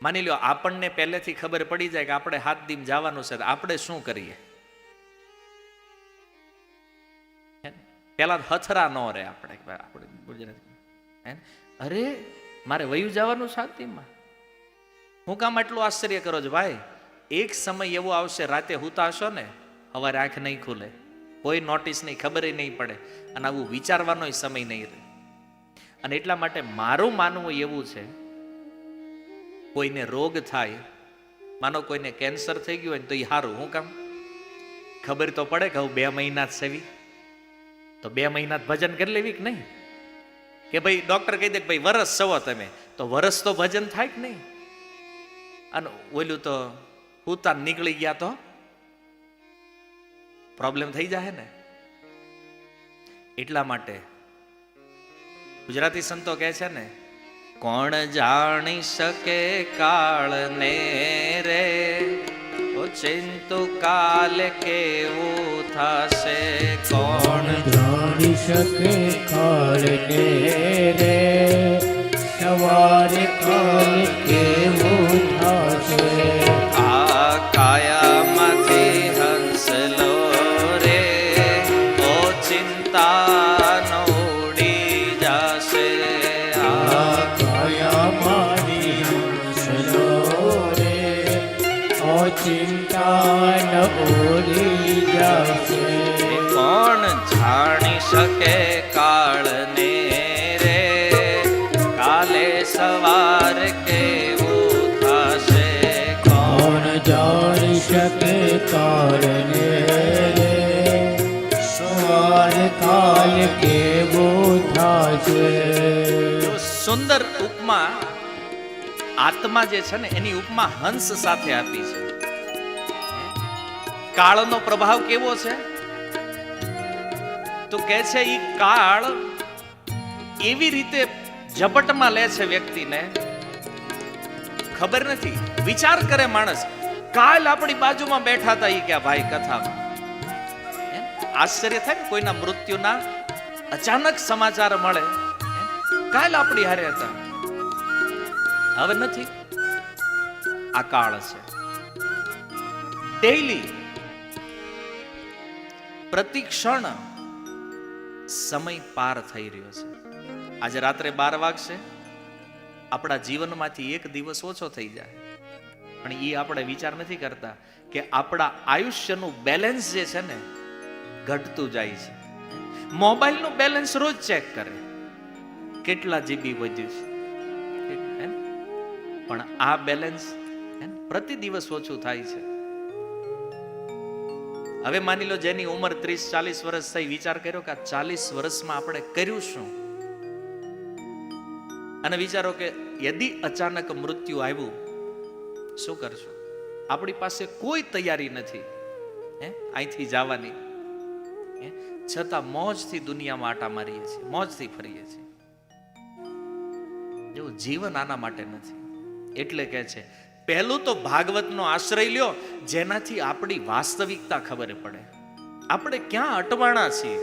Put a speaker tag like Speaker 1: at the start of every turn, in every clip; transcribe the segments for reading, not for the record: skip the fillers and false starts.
Speaker 1: માની લો આપણને પહેલેથી ખબર પડી જાય કે આપણે 7 દી જવાનું છે, આપણે શું કરીએ? પેલા હથરા ન રે આપણે ગુજરાતી, અરે મારે વયું જવાનું 7 દીમાં, હું કામ આટલું આશ્ચર્ય કરો છો ભાઈ? એક સમય એવો આવશે, રાતે હુતા હશો ને, સવારે આંખ નહીં ખુલે, કોઈ નોટિસ નહીં, ખબર નહીં પડે, અને આવું વિચારવાનો સમય નહીં રહે. અને એટલા માટે મારું માનવું એવું છે, કોઈને રોગ થાય, માનો કોઈને કેન્સર થઈ ગયું હોય તો એ સારું. હું કામ? ખબર તો પડે કે હું 2 મહિના જ સેવી, તો 2 મહિના ભજન કરી લેવી કે નહીં? કે ભાઈ ડોક્ટર કહી દે કે ભાઈ વરસ સવો તમે, તો વરસ તો ભજન થાય કે નહીં? અને ઓલું તો હુતા નીકળી ગયા તો પ્રોબ્લેમ થઈ જાય ને. એટલા માટે ગુજરાતી સંતો કહે છે ને, કોણ જાણી શકે કાળને રે, ઓ ચિંતુ કાલ કેવું થશે.
Speaker 2: કોણ જાણી શકે કાળને રે, સવારે કાલ કેવું થશે.
Speaker 1: આ કાયામાંથી હંસલો રે, ઓ ચિંતા નો ઉડી જશે.
Speaker 2: આ કાયા મારી હંસલો રે, ઓ ચિંતા ન ઉડી જશે.
Speaker 1: કોણ જાણી શકે કાળને રે, કાલે સવાર કેવું થશે.
Speaker 2: કોણ જાણી શકે કાળને રે, સવાર કાલ કેવું થશે.
Speaker 1: સુંદર ઉપમા આત્મા જે છે ને એની ઉપમા હંસ સાથે આપી છે. કાળનો પ્રભાવ કેવો છે? તો કહે છે ઈ કાળ એવી રીતે ઝપટમાં લે છે વ્યક્તિને, ખબર નથી. વિચાર કરે માણસ, કાલ આપણી બાજુમાં બેઠા હતા ઈ કે ભાઈ કથામાં, આશ્ચર્ય થાય ને કોઈના મૃત્યુના અચાનક સમાચાર મળે, કાલ આપણી હારે હતા, હવે નથી. આ કાળ છે. ડેઈલી પ્રતિ ક્ષણ સમય પાર થઈ રહ્યો છે. આજે રાત્રે 12 વાગશે, આપણા જીવનમાંથી 1 દિવસ ઓછો થઈ જાય, પણ એ આપણે વિચાર નથી કરતા કે આપણા આયુષ્યનું બેલેન્સ જે છે ને ઘટતું જાય છે. મોબાઈલનું બેલેન્સ રોજ ચેક કરે, કેટલા જીબી વધ્યું છે, પણ આ બેલેન્સ પ્રતિ દિવસ ઓછું થાય છે. હવે માની લો જેની ઉંમર 30-40 વર્ષ થઈ, વિચાર કર્યો કે આ 40 વર્ષમાં આપણે કર્યું શું? અને વિચારો કે યદી અચાનક મૃત્યુ આવ્યું, શું કરશું? આપણી પાસે કોઈ તૈયારી નથી અહીંથી જવાની, છતાં મોજથી દુનિયામાં આટા મારીએ છીએ, મોજથી ફરીએ છીએ. જેવું જીવન આના માટે નથી. એટલે કહે છે, પહેલું તો ભાગવતનો આશ્રય લ્યો, જેનાથી આપણી વાસ્તવિકતા ખબર પડે, આપણે ક્યાં અટવાણા છીએ.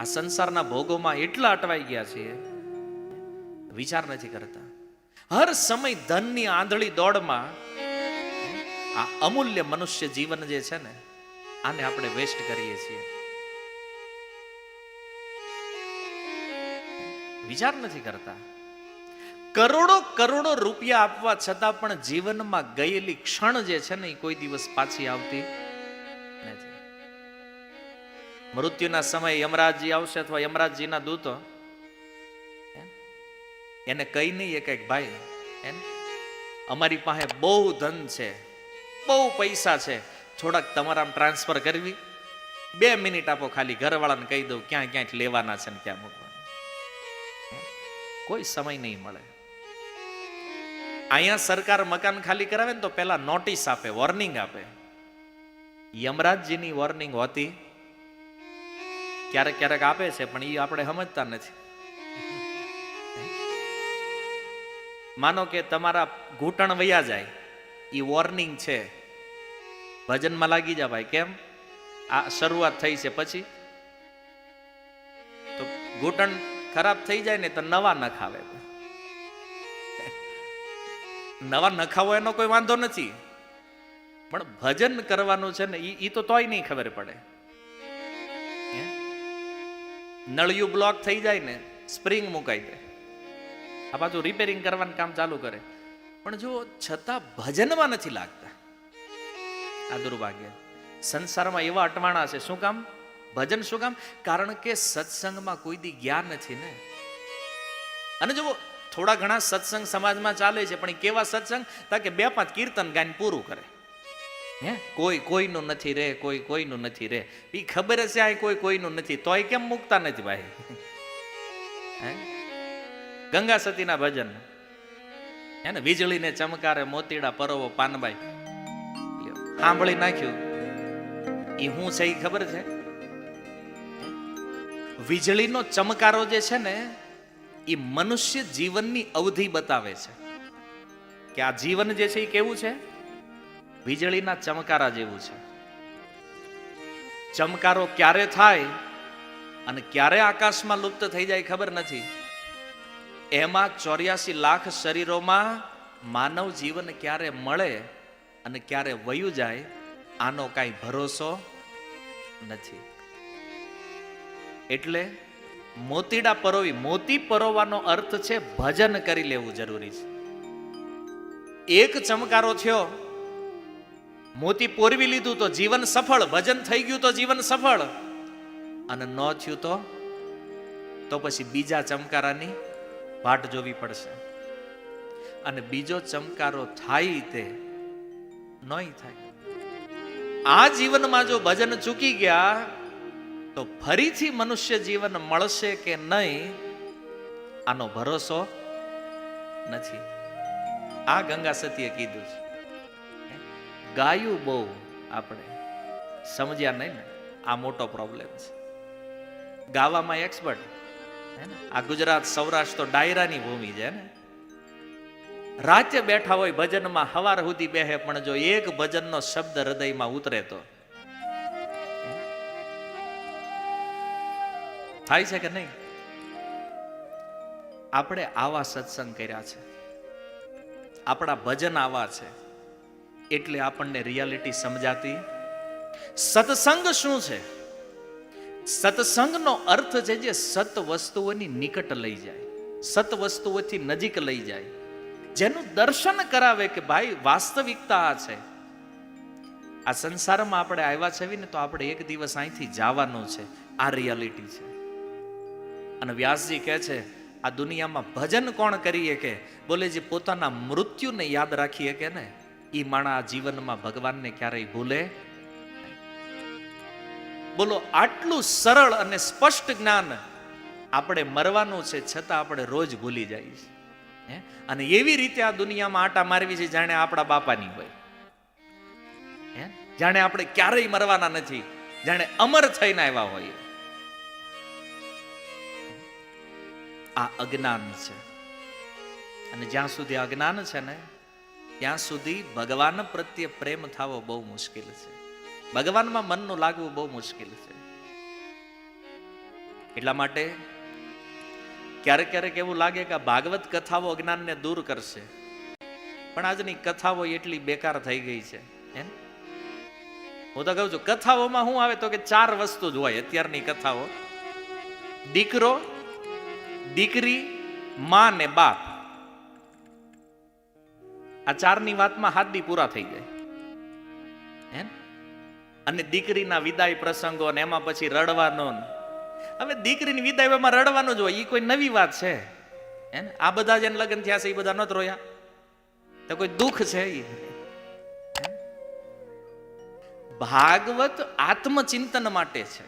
Speaker 1: આ સંસારના ભોગોમાં એટલા અટવાઈ ગયા છીએ, વિચાર નથી કરતા. હર સમય ધનની આંધળી દોડમાં આ અમૂલ્ય મનુષ્ય જીવન જે છે ને, આને આપણે વેસ્ટ કરીએ છીએ. વિચાર નથી કરતા. કરોડો કરોડો રૂપિયા આપવા છતાં પણ જીવનમાં ગયેલી ક્ષણ જે છે ને એ કોઈ દિવસ પાછી આવતી નથી. મૃત્યુના સમયે યમરાજજી આવશે અથવા યમરાજજીના દૂતો એને કઈ નહીં એ કઈક ભાઈ અમારી પાસે બહુ ધન છે, બહુ પૈસા છે, થોડાક તમારા ટ્રાન્સફર કરવી, 2 મિનિટ આપો, ખાલી ઘરવાળાને કહી દઉં ક્યાં ક્યાંક લેવાના છે ને ક્યાં મૂકવાના. કોઈ સમય નહીં મળે. અહીંયા સરકાર મકાન ખાલી કરાવે ને તો પેલા નોટિસ આપે, વોર્નિંગ આપે. યમરાજજીની વોર્નિંગ હોતી ક્યારેક ક્યારેક આપે છે, પણ એ આપણે સમજતા નથી. માનો કે તમારા ઘૂંટણ વયા જાય, એ વોર્નિંગ છે, ભજનમાં લાગી જા ભાઈ. કેમ? આ શરૂઆત થઈ છે, પછી તો ઘૂંટણ ખરાબ થઈ જાય ને તો નવા ન ખાવે. નવા નખાવો એનો કોઈ વાંધો નથી, પણ ભજન કરવાનું છે ને એ તો તોય નહીં ખબર પડે. હે? નળિયું બ્લોક થઈ જાય ને સ્પ્રિંગ મુકાઈ દે, આ પાછું રિપેરિંગ કરવાનું કામ ચાલુ કરે, પણ જો છતાં ભજનમાં નથી લાગતા, આ દુર્ભાગ્ય. સંસારમાં એવા અટવાણા છે. શું કામ? ભજન. શું કામ? કારણ કે સત્સંગમાં કોઈ દી જ્ઞાન નથી ને. અને જો થોડા ઘણા સત્સંગ સમાજમાં ચાલે છે, પણ એ કેવા સત્સંગ? કે 2-5 કીર્તન ગાઈને પૂરું કરે. હે, કોઈ કોઈનું નથી રે, કોઈ કોઈનું નથી રે. એ ખબર હશે આ કોઈ કોઈનું નથી, તોય કેમ મૂકતા નથી ભાઈ? હે, ગંગા સતીના ભજન, હે ને, વીજળીને ચમકારે મોતીડા પરોવો પાનબાઈ, સાંભળી નાખ્યું. એ શું છે એ ખબર છે? વીજળીનો ચમકારો જે છે ને, એ મનુષ્ય જીવનની અવધિ બતાવે છે કે આ જીવન જે છે એ કેવું છે? વીજળીના ચમકારા જેવું છે. ચમકારો ક્યારે થાય અને ક્યારે આકાશમાં લુપ્ત થઈ જાય ખબર નથી. એમાં 84 લાખ શરીરોમાં માનવ જીવન ક્યારે મળે અને ક્યારે વયું જાય આનો કાંઈ ભરોસો નથી. એટલે મોતીડા પરોવી, મોતી પરોવાનો અર્થ છે ભજન કરી લેવું જરૂરી છે. એક ચમકારો થયો, મોતી પોરવી લીધું તો જીવન સફળ, ભજન થઈ ગયું તો જીવન સફળ, અને ન થયું તો પછી બીજા ચમકારાની વાટ જોવી પડશે. અને બીજો ચમકારો થાય તે નોય થાય. આ જીવનમાં જો ભજન ચૂકી ગયા તો ફરીથી મનુષ્ય જીવન મળશે કે નહીં આનો ભરોસો નથી. આ ગંગા સતીએ કીધું છે. ગાયું બહુ આપણે સમજ્યા નહીં ને, આ મોટો પ્રોબ્લેમ છે. ગાવામાં એક્સપર્ટ, આ ગુજરાત સૌરાષ્ટ્ર તો ડાયરાની ભૂમિ છે ને. રાતે બેઠા હોય ભજનમાં, હવાર સુધી બેહે, પણ જો એક ભજનનો શબ્દ હૃદયમાં ઉતરે તો થાય છે કે નહીં? આપણે આવા સત્સંગ કર્યા છે, આપણા ભજન આવા છે, એટલે આપણને રિયાલિટી સમજાતી. સત્સંગ શું છે? સત્સંગનો અર્થ છે જે સત વસ્તુઓની નિકટ લઈ જાય, સત વસ્તુઓથી નજીક લઈ જાય, જેનું દર્શન કરાવે કે ભાઈ વાસ્તવિકતા આ છે. આ સંસારમાં આપણે આવ્યા છે ને, તો આપણે એક દિવસ અહીંથી જવાનું છે, આ રિયાલિટી છે. અને વ્યાસજી કહે છે આ દુનિયામાં ભજન કોણ કરીએ કે બોલે જે પોતાના મૃત્યુને યાદ રાખીએ કે ને, એ માણા આ જીવનમાં ભગવાનને ક્યારેય ભૂલે. બોલો, આટલું સરળ અને સ્પષ્ટ જ્ઞાન. આપણે મરવાનું છે છતાં આપણે રોજ ભૂલી જઈએ છીએ. અને એવી રીતે આ દુનિયામાં આટા મારવી છે જાણે આપણા બાપાની હોય, જાણે આપણે ક્યારેય મરવાના નથી, જાણે અમર થઈને આવ્યા હોઈએ. આ અજ્ઞાન છે. અને જ્યાં સુધી અજ્ઞાન છે ને, ત્યાં સુધી ભગવાન પ્રત્યે પ્રેમ થવો બહુ મુશ્કેલ છે. ભગવાનમાં મનનું લાગવું બહુ મુશ્કેલ છે. એટલા માટે ક્યારેક ક્યારેક એવું લાગે કે ભાગવત કથાઓ અજ્ઞાનને દૂર કરશે, પણ આજની કથાઓ એટલી બેકાર થઈ ગઈ છે. હું તો કહું છું, કથાઓમાં શું આવે તો કે 4 વસ્તુ જ હોય અત્યારની કથાઓ: દીકરો, દીકરી, માં ને બાપ. આ 4ની વાતમાં હાથ પૂરા થઈ જાય. અને દીકરીના વિદાય પ્રસંગો ને એમાં પછી રડવાનો. હવે દીકરીની વિદાયમાં રડવાનું જ હોય, એ કોઈ નવી વાત છે? આ બધા જેને લગ્ન થયા છે એ બધા નત રોયા? તો કોઈ દુઃખ છે? ભાગવત આત્મચિંતન માટે છે,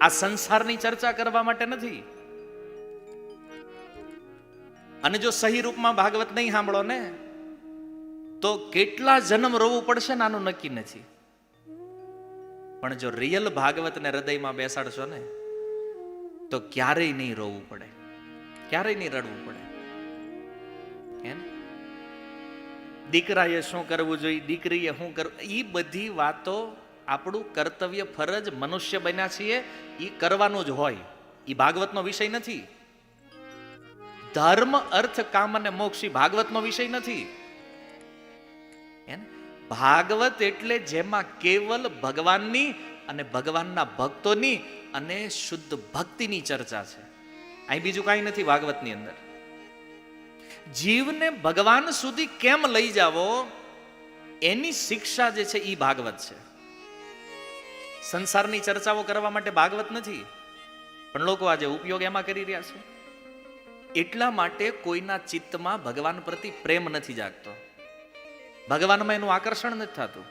Speaker 1: આ સંસારની ચર્ચા કરવા માટે નથી. અને જો સહી રૂપમાં ભાગવત નહીં સાંભળો ને, તો કેટલા જન્મ રોવું પડશે ને આનું નક્કી નથી. પણ જો રિયલ ભાગવતને હૃદયમાં બેસાડશો ને, તો ક્યારેય નહીં રોવું પડે, ક્યારેય નહીં રડવું પડે. દીકરાએ શું કરવું જોઈએ, દીકરીએ શું કરવું, એ બધી વાતો આપણું કર્તવ્ય ફરજ મનુષ્ય બન્યા છીએ એ કરવાનું જ હોય. એ ભાગવતનો વિષય નથી. ધર્મ, અર્થ, કામ અને મોક્ષ એ ભાગવતનો વિષય નથી. એને ભાગવત એટલે જેમાં કેવલ ભગવાનની અને ભગવાનના ભક્તોની અને શુદ્ધ ભક્તિની ચર્ચા છે. અહીં બીજું કાંઈ નથી ભાગવતની અંદર. જીવને ભગવાન સુધી કેમ લઈ જાવો એની શિક્ષા જે છે એ ભાગવત છે. સંસારની ચર્ચાઓ કરવા માટે ભાગવત નથી, પણ લોકો આજે ઉપયોગ એમાં કરી રહ્યા છે. એટલા માટે કોઈના ચિત્તમાં ભગવાન પ્રતિ પ્રેમ નથી જાગતો, ભગવાનમાં એનું આકર્ષણ નથી થતું.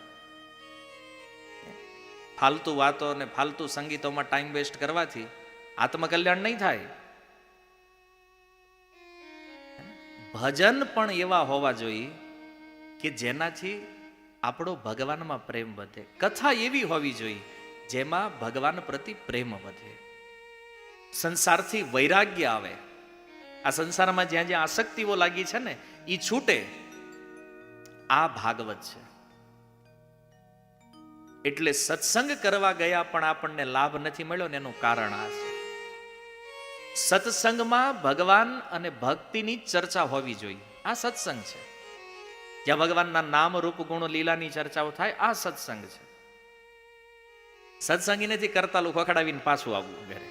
Speaker 1: ફાલતુ વાતો અને ફાલતુ સંગીતોમાં ટાઈમ વેસ્ટ કરવાથી આત્મકલ્યાણ નહીં થાય. ભજન પણ એવા હોવા જોઈએ કે જેનાથી આપણો ભગવાનમાં પ્રેમ વધે. કથા એવી હોવી જોઈએ જેમાં ભગવાન પ્રતિ પ્રેમ વધે, સંસારથી વૈરાગ્ય આવે. આ સંસારમાં જ્યાં જ્યાં આસક્તિઓ લાગી છે ને એ છૂટે. આ ભાગવત છે. એટલે સત્સંગ કરવા ગયા પણ આપણને લાભ નથી મળ્યો ને એનું કારણ આ છે. સત્સંગમાં ભગવાન અને ભક્તિની ચર્ચા હોવી જોઈએ. આ સત્સંગ છે. જ્યાં ભગવાનના નામ રૂપ ગુણ લીલાની ચર્ચાઓ થાય, આ સત્સંગ છે. સત્સંગી નથી કરતાલું ખખડાવીને પાછું આવવું ઘરે.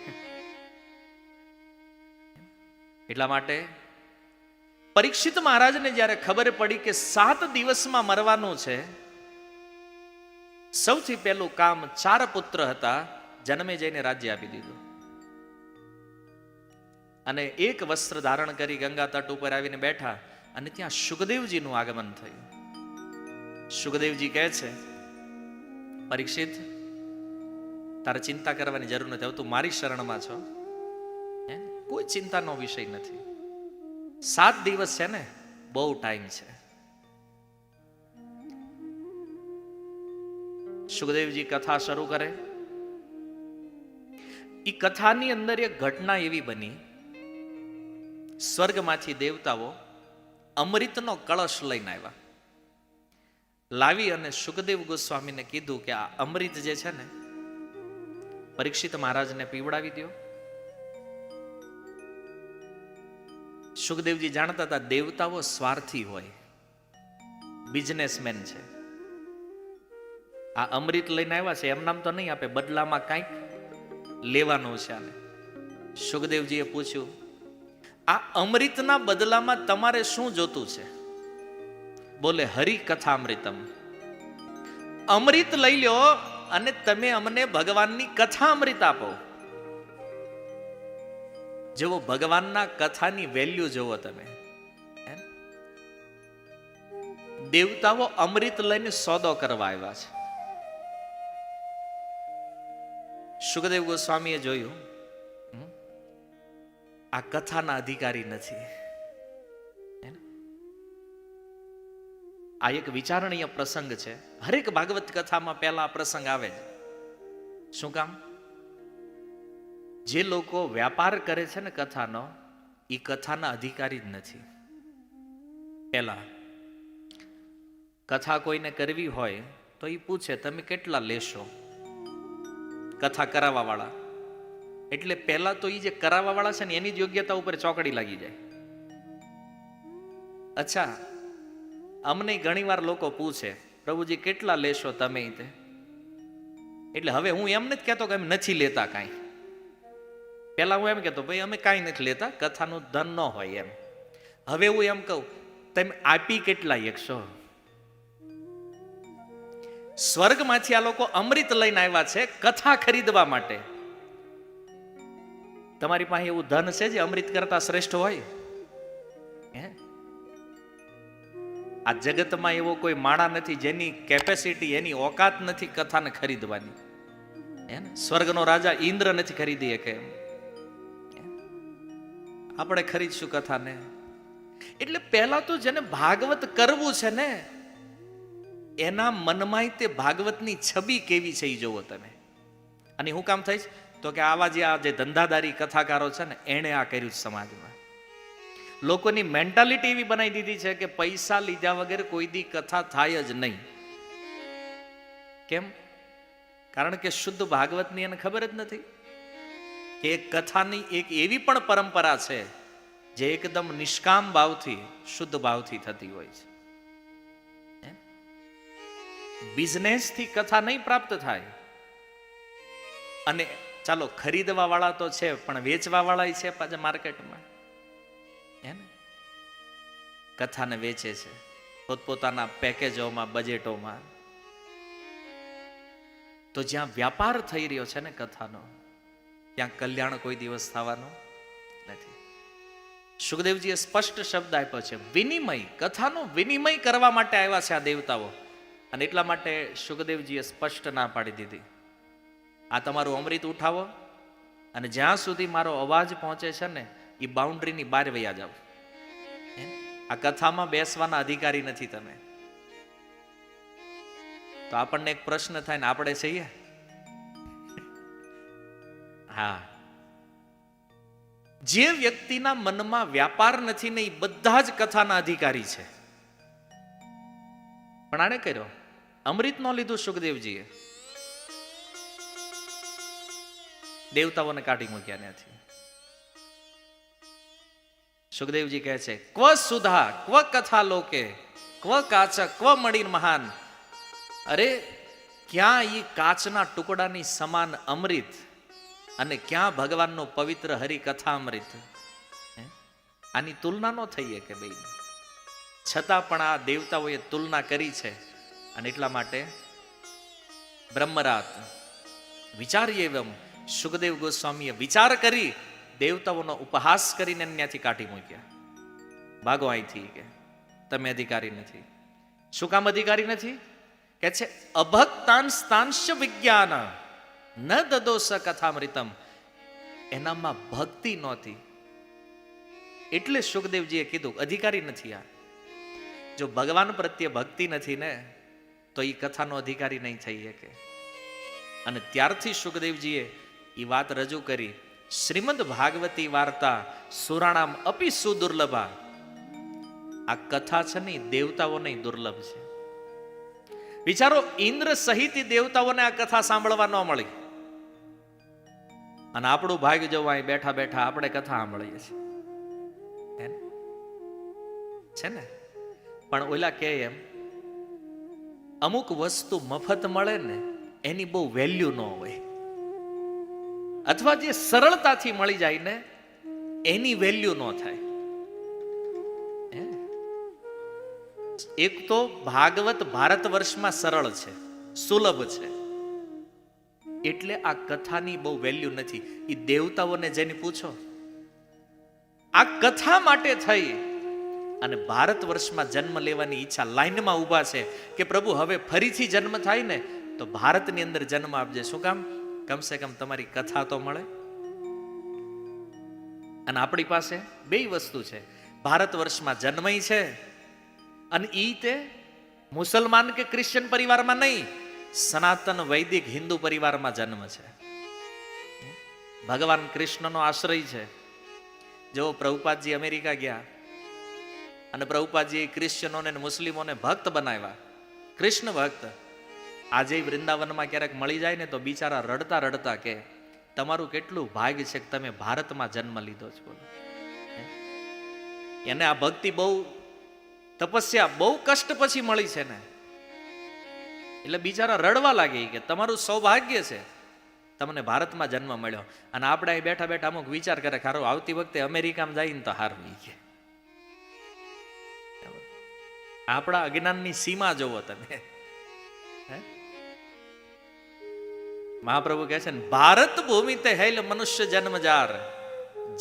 Speaker 1: એટલા માટે પરીક્ષિત મહારાજને જ્યારે ખબર પડી કે 7 દિવસમાં મરવાનું છે, સૌથી પહેલું કામ 4 પુત્ર હતા, જન્મે જઈને રાજ્ય આપી દીધું. અને એક વસ્ત્ર ધારણ કરી ગંગા તટ ઉપર આવીને બેઠા અને ત્યાં શુકદેવજીનું આગમન થયું. શુકદેવજી કહે છે, પરીક્ષિત તારે ચિંતા કરવાની જરૂર નથી, હવે તું મારી શરણમાં છો, કોઈ ચિંતાનો વિષય નથી. 7 દિવસ છે ને, બહુ ટાઈમ છે. શુકદેવજી કથા શરૂ કરે. એ કથાની અંદર એક ઘટના એવી બની, સ્વર્ગમાંથી દેવતાઓ અમૃતનો કળશ લઈને આવ્યા. લાવી અને શુકદેવ ગોસ્વામીને કીધું કે આ અમૃત જે છે ને, પરીક્ષિત મહારાજને પીવડાવી દો. શુકદેવજી જાણતા હતા દેવતાઓ સ્વાર્થી હોય, બિઝનેસમેન છે. આ અમૃત લઈને આવ્યા છે, એમ નામ તો નહીં આપે, બદલામાં કંઈક લેવાનું છે આને. શુકદેવજીએ પૂછ્યું, આ અમૃતના બદલામાં તમારે શું જોતું છે? બોલે, હરિ કથા અમૃતમ. અમૃત લઈ લો અને તમે અમને ભગવાનની કથા અમૃત આપો. જેવો ભગવાનના કથાની વેલ્યુ જોવો તમે. દેવતાઓ અમૃત લઈને સોદો કરવા આવ્યા છે. શુકદેવ ગોસ્વામીએ જોયું, આ કથાના અધિકારી નથી. આ એક વિચારણીય પ્રસંગ છે. હરેક ભાગવત કથામાં પહેલા પ્રસંગ આવે છે. શું કામ? જે લોકો વ્યાપાર કરે છે ને કથાનો, એ કથાના અધિકારી જ નથી. પહેલા કથા કોઈને કરવી હોય તો એ પૂછે, તમે કેટલા લેશો? કથા કરાવવા વાળા. એટલે પહેલા તો એ જે કરાવવા વાળા છે ને એની જ યોગ્યતા ઉપર ચોકડી લાગી જાય. અચ્છા, અમને ઘણી વાર લોકો પૂછે, પ્રભુજી કેટલા લેશો તમે? એટલે હવે હું એમ નથી કહેતો કે અમે નથી લેતા કાંઈ. પેલા હું એમ કહેતો, ભાઈ અમે કાંઈ નથી લેતા, કથાનું ધન ન હોય એમ. હવે હું એમ કહું, તમે આપી કેટલા એકશો? સ્વર્ગમાંથી આ લોકો અમૃત લઈને આવ્યા છે કથા ખરીદવા માટે. તમારી પાસે એવું ધન છે જે અમૃત કરતા શ્રેષ્ઠ હોય? આ જગતમાં એવો કોઈ માણા નથી જેની કેપેસિટી, એની ઓકાત નથી કથાને ખરીદવાની. સ્વર્ગનો રાજા ઇન્દ્ર નથી ખરીદી શકે. આપણે ખરીદશું કથાને. એટલે પહેલા તો જેને ભાગવત કરવું છે ને, એના મનમાં તે ભાગવતની છબી કેવી છે એ જોવો તમે. અને શું કામ થાય? તો કે આવા જે ધંધાદારી કથાકારો છે ને, એણે આ કર્યું છે સમાજમાં. લોકોની મેન્ટાલિટી એવી બનાવી દીધી છે કે પૈસા લીધા વગર કોઈ દી કથા થાય જ નહીં. કેમ? કારણ કે શુદ્ધ ભાગવતની એને ખબર જ નથી કે એક કથાની એક એવી પણ પરંપરા છે જે એકદમ નિષ્કામ ભાવથી, શુદ્ધ ભાવથી થતી હોય છે. બિઝનેસથી કથા નહીં પ્રાપ્ત થાય. અને ચાલો ખરીદવા વાળા તો છે, પણ વેચવા વાળા છે પાછા માર્કેટમાં, હે ને? કથાને વેચે છે પોતપોતાના પેકેજોમાં, બજેટોમાં. તો જ્યાં વ્યાપાર થઈ રહ્યો છે ને કથાનો, ત્યાં કલ્યાણ કોઈ દિવસ થવાનો નથી. સુખદેવજીએ સ્પષ્ટ શબ્દ આપ્યો છે, વિનિમય. કથાનો વિનિમય કરવા માટે આવ્યા છે આ દેવતાઓ. અને એટલા માટે સુખદેવજીએ સ્પષ્ટ ના પાડી દીધી, આ તમારું અમૃત ઉઠાવો અને જ્યાં સુધી મારો અવાજ પહોંચે છે ને એ બાઉન્ડ્રીની બહાર વયા જાવ. આ કથામાં બેસવાના અધિકારી નથી તમે. તો આપણને એક પ્રશ્ન થાય ને, આપણે છીએ? હા, જે વ્યક્તિના મનમાં વ્યાપાર નથી ને એ બધા જ કથાના અધિકારી છે. પણ આને કર્યો, અમૃત નો લીધું સુખદેવજીએ, દેવતાઓને કાઢી મૂક્યા ત્યાંથી. સુખદેવજી કહે છે, ક્વ સુધા ક્વ કથા લોકે ક્વ કાચ ક્વ મણીન મહાન. અરે ક્યાં ઈ કાચના ટુકડાની સમાન અમૃત અને ક્યાં ભગવાનનો પવિત્ર હરિકથા અમૃત. આની તુલના ન થઈ કે ભાઈ, છતાં પણ આ દેવતાઓએ તુલના કરી છે. અને એટલા માટે બ્રહ્મરાત વિચારીએ એવમ, સુખદેવ ગોસ્વામીએ વિચાર કરી દેવતાઓનો ઉપહાસ કરીને ત્યાંથી કાઢી મૂક્યા. ભાગો અહીંથી, કે તમે અધિકારી નથી. શું કામ અધિકારી નથી? કે છે અભક્તાંસ્તાંશ વિજ્ઞાન ન દદોસ કથામૃતમ. એનામાં ભક્તિ નહોતી એટલે સુખદેવજીએ કીધું અધિકારી નથી આ. જો ભગવાન પ્રત્યે ભક્તિ નથી ને તો એ કથાનો અધિકારી નહીં થઈ શકે. અને ત્યારથી સુખદેવજીએ એ વાત રજૂ કરી. શ્રીમદ ભાગવતી વાર્તા સુરાણામ અપી સુદુર્લભા. આ કથા છે ને દેવતાઓને દુર્લભ છે. વિચારો, ઇન્દ્ર સહિત દેવતાઓને આ કથા સાંભળવા ન મળી, અને આપણું ભાગ્ય જોવા અહીં બેઠા બેઠા આપણે કથા સાંભળીએ છીએ, છે ને? પણ ઓલા કે એમ, અમુક વસ્તુ મફત મળે ને એની બહુ વેલ્યુ ન હોય, અથવા જે સરળતાથી મળી જાય ને એની વેલ્યુ ન થાય. એક તો ભાગવત ભારત વર્ષમાં સરળ છે, સુલભ છે, એટલે આ કથાની બહુ વેલ્યુ નથી. એ દેવતાઓને જઈને પૂછો, આ કથા માટે થઈ અને ભારત વર્ષમાં જન્મ લેવાની ઈચ્છા લાઈનમાં ઊભા છે કે પ્રભુ હવે ફરીથી જન્મ થાય ને તો ભારતની અંદર જન્મ આપજે. શું કામ? કમસે કમ તમારી કથા તો મળે. અને આપણી પાસે બે વસ્તુ છે, ભારત વર્ષમાં જન્મય છે અને ઈ તે મુસલમાન કે ક્રિશ્ચિયન પરિવારમાં નહીં, સનાતન વૈદિક હિન્દુ પરિવારમાં જન્મ છે. ભગવાન કૃષ્ણનો આશ્રય છે. જો પ્રભુપાદજી અમેરિકા ગયા અને પ્રભુપાદજી ક્રિશ્ચિયનોને મુસ્લિમોને ભક્ત બનાવ્યા, કૃષ્ણ ભક્ત. આજે વૃંદાવનમાં ક્યારેક મળી જાય ને તો બિચારા રડતા રડતા કે તમારું કેટલું ભાગ્ય છે કે તમે ભારતમાં જન્મ લીધો છો. એને આ ભક્તિ બહુ તપસ્યા બહુ કષ્ટ પછી મળી છે ને, એટલે બિચારા રડવા લાગે કે તમારું સૌભાગ્ય છે તમને ભારતમાં જન્મ મળ્યો. અને આપણે અહીં બેઠા બેઠા અમુક વિચાર કરે, ખારો આવતી વખતે અમેરિકામાં જઈને તો હારું. કે આપણા અજ્ઞાનની સીમા જોવો તમે. મહાપ્રભુ કહે છે ને, ભારત ભૂમિ તે હેલ મનુષ્ય જન્મ જાર,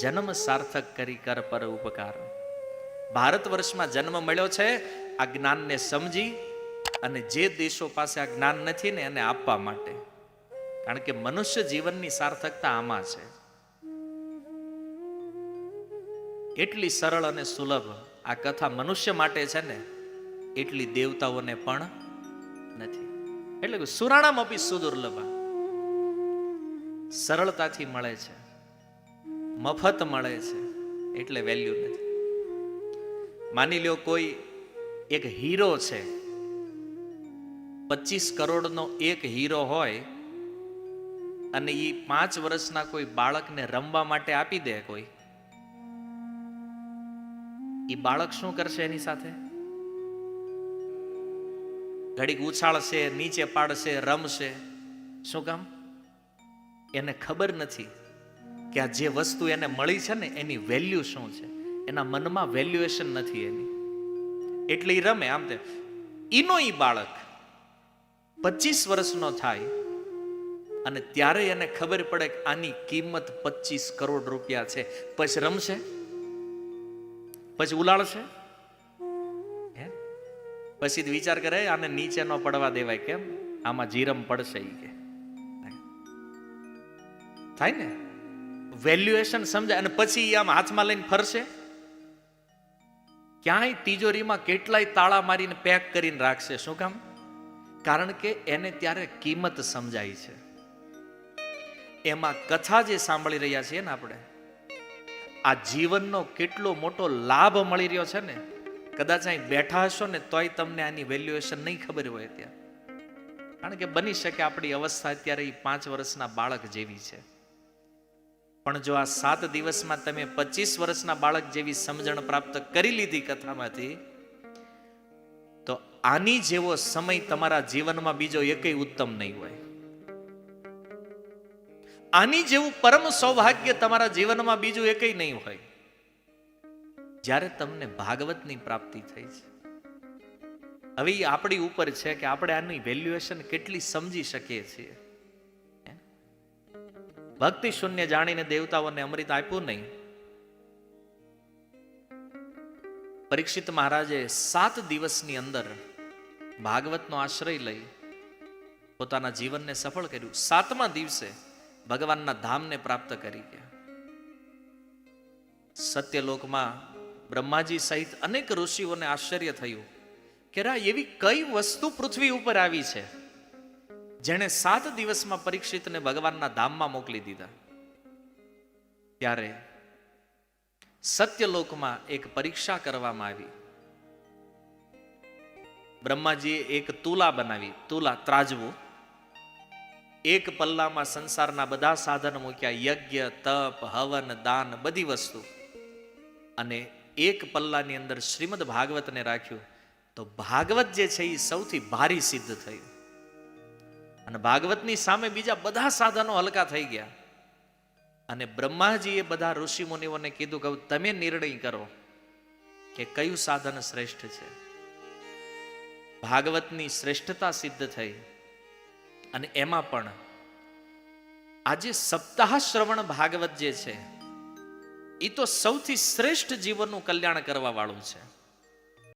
Speaker 1: જન્મ સાર્થક કરી કર પર ઉપકાર. ભારત વર્ષમાં જન્મ મળ્યો છે આ જ્ઞાનને સમજી, અને જે દેશો પાસે આ જ્ઞાન નથી ને એને આપવા માટે. કારણ કે મનુષ્ય જીવનની સાર્થકતા આમાં છે. એટલી સરળ અને સુલભ આ કથા મનુષ્ય માટે છે ને એટલી દેવતાઓને પણ નથી. એટલે સુરાણામ અપી સુદુર્લભા, સરળતાથી મળે છે, મફત મળે છે, એટલે વેલ્યુ નથી. માની લ્યો કોઈ એક હીરો છે, 25 કરોડનો એક હીરો હોય અને એ 5 વર્ષના કોઈ બાળકને રમવા માટે આપી દે કોઈ, એ બાળક શું કરશે એની સાથે? ઘડીક ઉછાળશે, નીચે પાડશે, રમશે. શું કામ? એને ખબર નથી કે આ જે વસ્તુ એને મળી છે ને એની વેલ્યુ શું છે. એના મનમાં વેલ્યુએશન નથી એની, એટલે એ રમે આમ તે. ઈનો ઈ બાળક 25 વર્ષનો થાય અને ત્યારે એને ખબર પડે કે આની કિંમત 25 કરોડ રૂપિયા છે. પછી રમશે, પછી ઉલાળશે, પછી વિચાર કરે આને નીચે ન પડવા દેવાય, કેમ આમાં જીરમ પડશે ઈ કે. થાય ને વેલ્યુએશન સમજાય. અને પછી આમ હાથમાં લઈને ફરશે, ક્યાંય તિજોરીમાં કેટલાય તાળા મારીને પેક કરીને રાખશે. શું કામ? કારણ કે એને ત્યારે કિંમત સમજાય છે. એમાં કથા જે સાંભળી રહ્યા છીએ ને આપણે, આ જીવનનો કેટલો મોટો લાભ મળી રહ્યો છે ને, કદાચ અહીં બેઠા હશો ને તોય તમને આની વેલ્યુએશન નહીં ખબર હોય ત્યાં. કારણ કે બની શકે આપણી અવસ્થા અત્યારે 5 વર્ષના બાળક જેવી છે, પણ જો આ 7 દિવસમાં તમે 25 વર્ષના બાળક જેવી સમજણ પ્રાપ્ત કરી લીધી કથામાંથી, તો આની જેવો સમય તમારા જીવનમાં બીજો એકેય ઉત્તમ નહીં હોય. આની જેવું પરમ સૌભાગ્ય તમારા જીવનમાં બીજું એકેય નહીં હોય. જ્યારે તમને ભાગવતની પ્રાપ્તિ થઈ છે, હવે એ આપણી ઉપર છે કે આપણે આની વેલ્યુએશન કેટલી સમજી શકીએ છીએ. ભક્તિ શૂન્ય જાણીને દેવતાઓને અમૃત આપ્યું નહીં. પરીક્ષિત મહારાજે 7 દિવસની અંદર ભાગવતનો આશ્રય લઈ પોતાના જીવનને સફળ કર્યું. 7મા દિવસે ભગવાનના ધામને પ્રાપ્ત કરી ગયા. સત્યલોકમાં બ્રહ્માજી સહિત અનેક ઋષિઓને આશ્ચર્ય થયું કે એવી કઈ વસ્તુ પૃથ્વી ઉપર આવી છે જેણે 7 દિવસમાં પરીક્ષિતને ભગવાનના ધામમાં મોકલી દીધા. ત્યારે સત્યલોકમાં એક પરીક્ષા કરવામાં આવી. બ્રહ્માજીએ એક તુલા બનાવી, તુલા ત્રાજવું. એક પલ્લામાં સંસારના બધા સાધન મૂક્યા, યજ્ઞ, તપ, હવન, દાન, બધી વસ્તુ. અને એક પલ્લાની અંદર શ્રીમદ ભાગવતને રાખ્યું. તો ભાગવત જે છે એ સૌથી ભારી સિદ્ધ થયું. અને ભાગવતની સામે બીજા બધા સાધનો હલકા થઈ ગયા. અને બ્રહ્માજીએ બધા ઋષિ મુનિઓને કીધું કે તમે નિર્ણય કરો કે કયું સાધન શ્રેષ્ઠ છે. ભાગવતની શ્રેષ્ઠતા સિદ્ધ થઈ. અને એમાં પણ આજે સપ્તાહ શ્રવણ ભાગવત જે છે એ તો સૌથી શ્રેષ્ઠ જીવનનું કલ્યાણ કરવા વાળું છે.